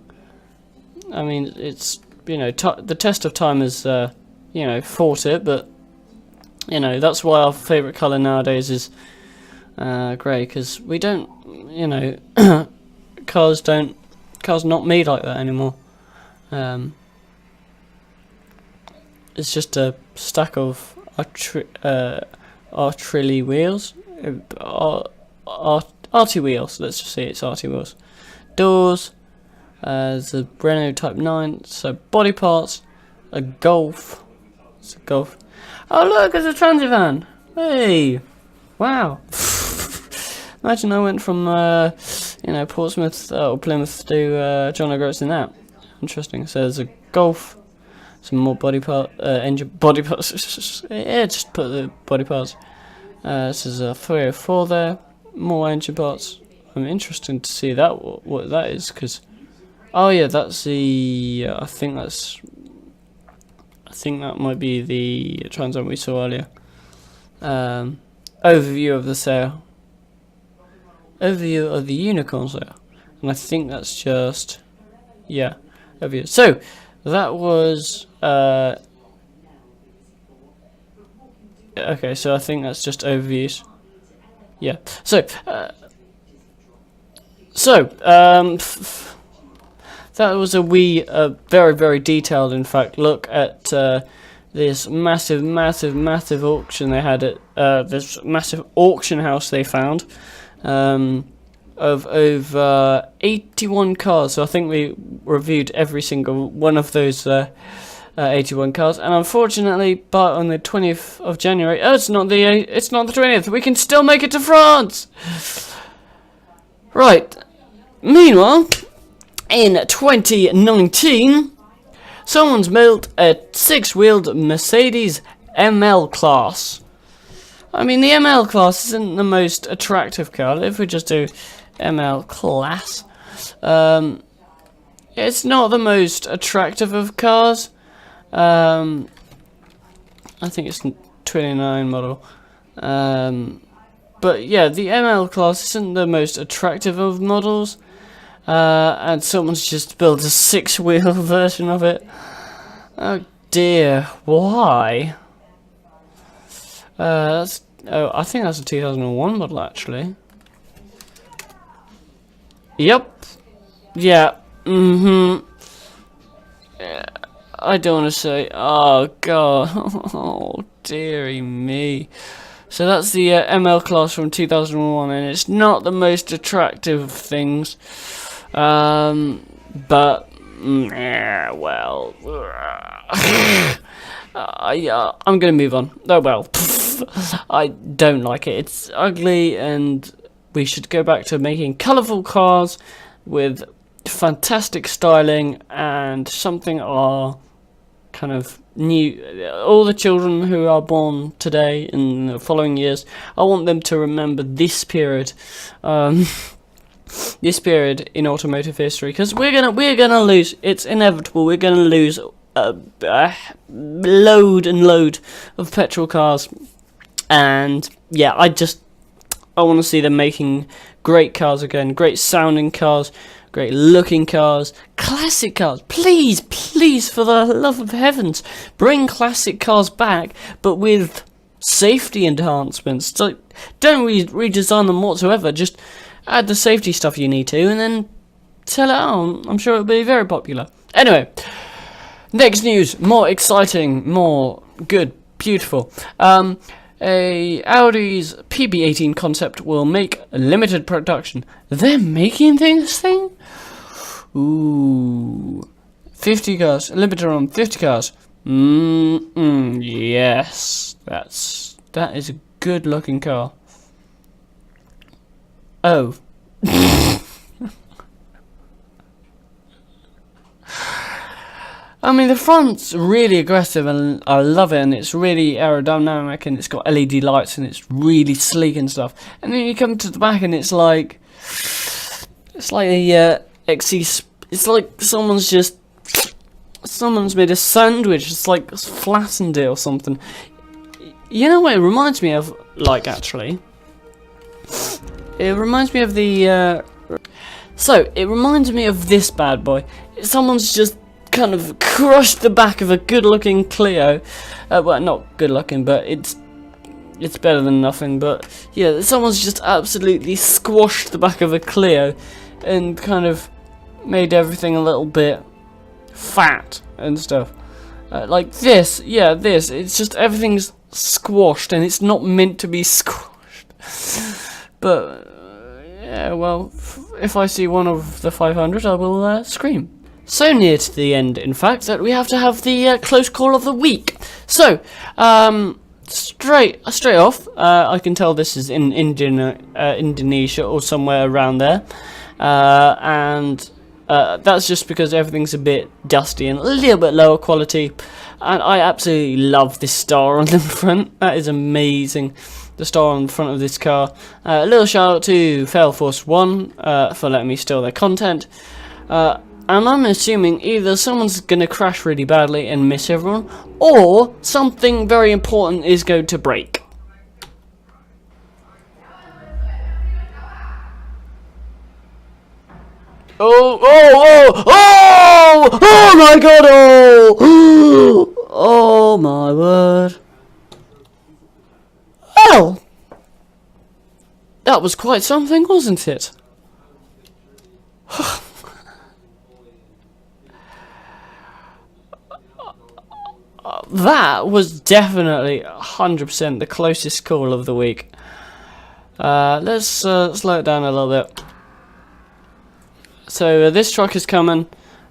I mean, it's, you know, the test of time has, you know, fought it, but, you know, that's why our favourite colour nowadays is grey, because we don't, you know, cars not made like that anymore. It's just a stack of artillery wheels, arty wheels. Let's just say it's arty wheels. Doors. There's a Renault Type 9. So body parts. A Golf. It's a Golf. Oh look, it's a transit van. Hey, wow. Imagine I went from you know, Portsmouth or Plymouth to John O'Groats in that. Interesting. So there's a Golf, some more body parts. Yeah, just put the body parts. This is a 304 there. More engine parts. I'm interested to see that what that is, because oh yeah, that's the I think that might be the Trans Am we saw earlier. Overview of the sale. Overview of the unicorn sale, and I think that's just overview. So that was okay. So I think that's just overviews. Yeah. So that was a wee, very, very detailed, in fact, look at this massive auction they had at this massive auction house they found. Of over 81 cars, so I think we reviewed every single one of those 81 cars, and unfortunately, but on the 20th of January, it's not the 20th. We can still make it to France. Right. Meanwhile, in 2019, someone's built a 6-wheeled Mercedes ML class. I mean, the ML class isn't the most attractive car. If we just do ML class, it's not the most attractive of cars. I think it's 29 model. But yeah, the ML class isn't the most attractive of models. And someone's just built a 6-wheel version of it. Oh dear, why? I think that's a 2001 model, actually. Yep. Yeah. Yeah, I don't want to say. Oh god. Oh dearie me. So that's the ML class from 2001, and it's not the most attractive of things. But yeah, well. I'm gonna move on. Oh well. I don't like it. It's ugly, and we should go back to making colourful cars with fantastic styling and something are kind of new. All the children who are born today and the following years, I want them to remember this period. this period in automotive history, because we're gonna lose. It's inevitable. We're gonna lose a load and load of petrol cars, and yeah, I want to see them making great cars again, great sounding cars, great looking cars, classic cars. Please, please, for the love of heavens, bring classic cars back, but with safety enhancements. So don't redesign them whatsoever. Just add the safety stuff you need to, and then sell it out. I'm sure it'll be very popular. Anyway, next news, more exciting, more good, beautiful. Audi's PB18 concept will make a limited production. They're making this thing? Ooh. 50 cars, limited on 50 cars. Yes. That is a good looking car. Oh. I mean, the front's really aggressive and I love it, and it's really aerodynamic, and it's got LED lights and it's really sleek and stuff. And then you come to the back and it's like a XC. It's like someone's made a sandwich. It's like flattened it or something. You know what it reminds me of? Like, actually, it reminds me of the. It reminds me of this bad boy. Someone's just kind of crushed the back of a good-looking Clio. Well, not good-looking, but it's better than nothing. But yeah, someone's just absolutely squashed the back of a Clio and kind of made everything a little bit fat and stuff. Like this, yeah, this. It's just everything's squashed, and it's not meant to be squashed. But yeah, well, if I see one of the 500, I will scream. So near to the end, in fact, that we have to have the close call of the week. So, straight off, I can tell this is in Indonesia or somewhere around there, and that's just because everything's a bit dusty and a little bit lower quality. And I absolutely love this star on the front. That is amazing. The star on the front of this car. A little shout out to Fail Force 1 for letting me steal their content. And I'm assuming either someone's going to crash really badly and miss everyone, or something very important is going to break. Oh my god, oh my word. Well, that was quite something, wasn't it? That was definitely 100% the closest call of the week. Let's slow it down a little bit. So this truck is coming,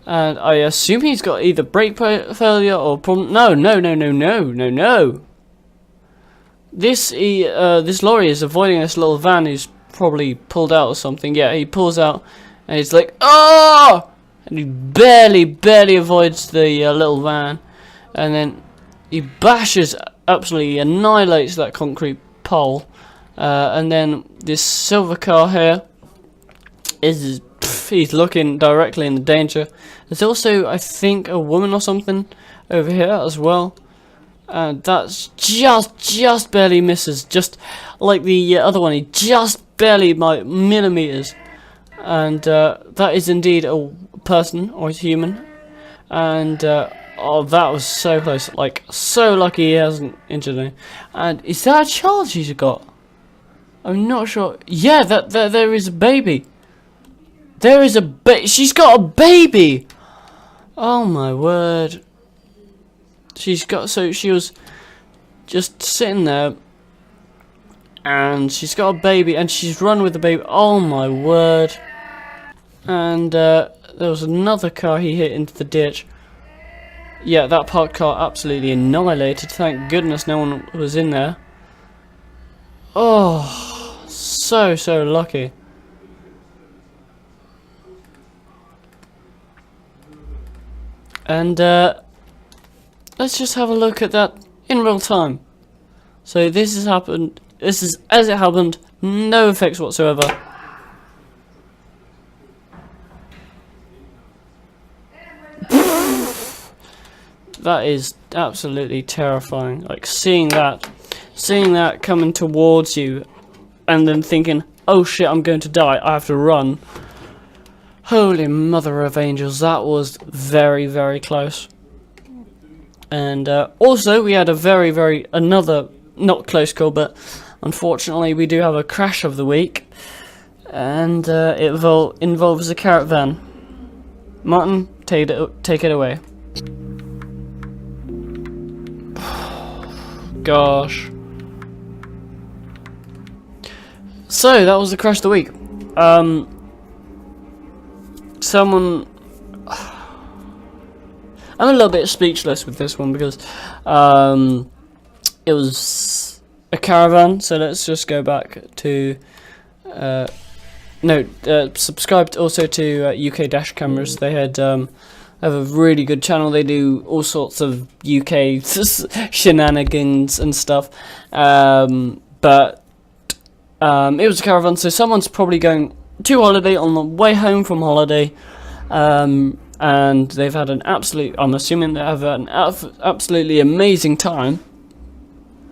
and I assume he's got either brake failure or problem. No. This lorry is avoiding this little van who's probably pulled out or something. Yeah, he pulls out, and he's like, oh! And he barely avoids the little van. And then he bashes, absolutely annihilates that concrete pole. And then this silver car here he's looking directly in the danger. There's also, I think, a woman or something over here as well. And that's just barely misses. Just like the other one, he just barely by millimeters. And that is indeed a person or a human. And oh, that was so close. Like, so lucky he hasn't injured me. And is that a child she's got? I'm not sure. Yeah, there is a baby. There is a she's got a baby! Oh my word. She was just sitting there. And she's got a baby, and she's run with the baby. Oh my word. And there was another car he hit into the ditch. Yeah, that parked car absolutely annihilated. Thank goodness no one was in there. Oh, so lucky. And let's just have a look at that in real time. So this has happened. This is as it happened. No effects whatsoever. that is absolutely terrifying. Like seeing that coming towards you, and then thinking, "Oh shit, I'm going to die. I have to run." Holy mother of angels, that was very, very close. And also, we had another not close call, but unfortunately, we do have a crash of the week, and it involves a caravan. Martin, take it away. Gosh. So that was the crash of the week. I'm a little bit speechless with this one because it was a caravan. So let's just go back to subscribe also to UK Dash Cameras. They had have a really good channel. They do all sorts of UK shenanigans and stuff. But it was a caravan, so someone's probably going to holiday on the way home from holiday. And they've had I'm assuming they have an absolutely amazing time.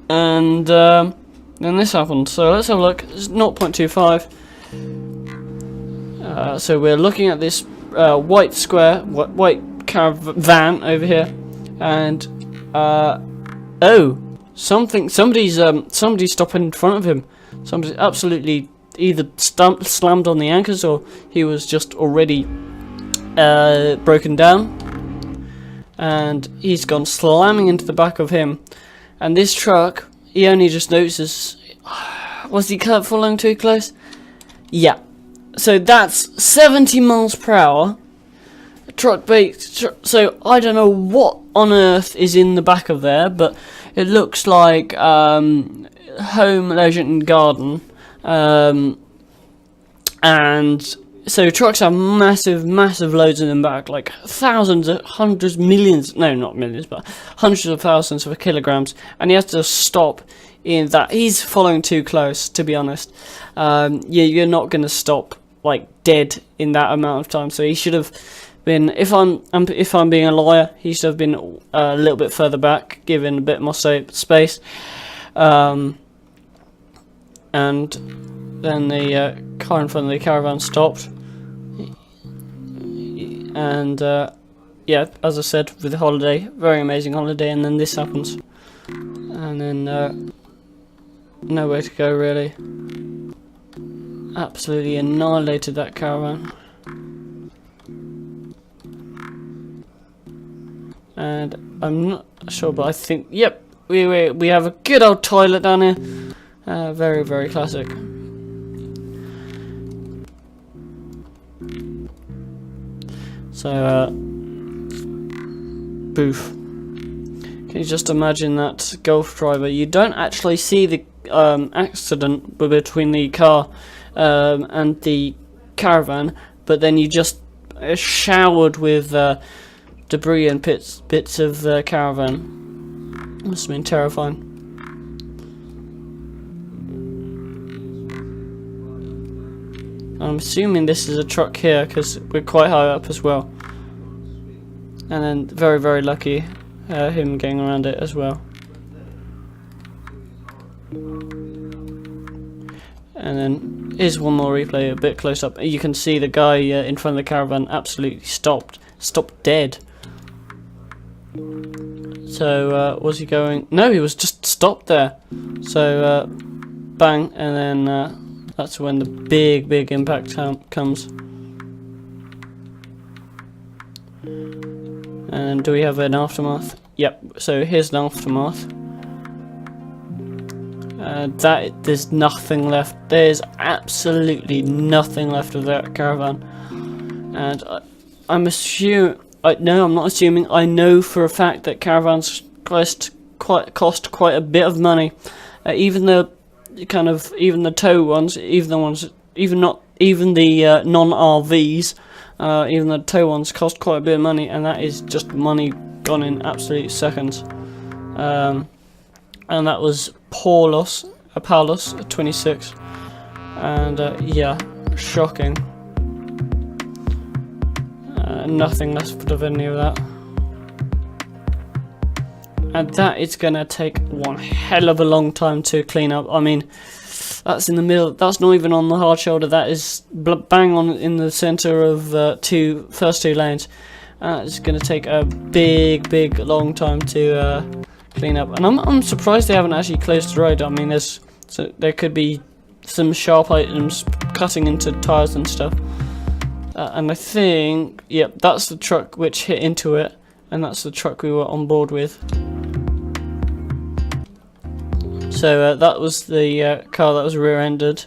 And then this happened. So let's have a look. It's 0.25. So we're looking at this white caravan over here. And, somebody's stopped in front of him. Somebody absolutely either slammed on the anchors, or he was just already broken down, and he's gone slamming into the back of him. And this truck, he only just notices. Was he following too close? Yeah. So that's 70 miles per hour. So I don't know what on earth is in the back of there, but it looks like home, leisure and garden. And so trucks have massive loads in them back, like hundreds, millions, no, not millions, but hundreds of thousands of kilograms, and he has to stop in that. He's following too close, to be honest. You're not going to stop, like, dead in that amount of time, so he should have been, if I'm being a lawyer, he should have been a little bit further back, given a bit more space. And then the car in front of the caravan stopped. And yeah, as I said, with the holiday, very amazing holiday, and then this happens, and then nowhere to go really. Absolutely annihilated that caravan, and I'm not sure, but I think, yep, we have a good old toilet down here. Very, very classic. So, boof. Can you just imagine that Golf driver? You don't actually see the accident between the car and the caravan, but then you just showered with debris and bits of the caravan. Must have been terrifying. I'm assuming this is a truck here because we're quite high up as well. And then very, very lucky him getting around it as well. And then here's one more replay a bit close up. You can see the guy in front of the caravan absolutely stopped dead. So was he going? No, he was just stopped there. So bang, and then that's when the big impact comes. And do we have an aftermath? Yep, so here's an aftermath. There's nothing left. There's absolutely nothing left of that caravan. And I'm assuming, no, I'm not assuming, I know for a fact that caravans cost quite a bit of money. Even the tow ones, even the non-RVs, even the tow ones cost quite a bit of money, and that is just money gone in absolute seconds. And that was Paulus, 26, and yeah, shocking. Nothing left of any of that. and that is gonna take one hell of a long time to clean up. I mean, that's in the middle, that's not even on the hard shoulder, that is bang on in the center of first two lanes. It's gonna take a big long time to clean up, and I'm surprised they haven't actually closed the road. I mean, there could be some sharp items cutting into tires and stuff. And I think, yep, that's the truck which hit into it, and that's the truck we were on board with. So that was the car that was rear-ended.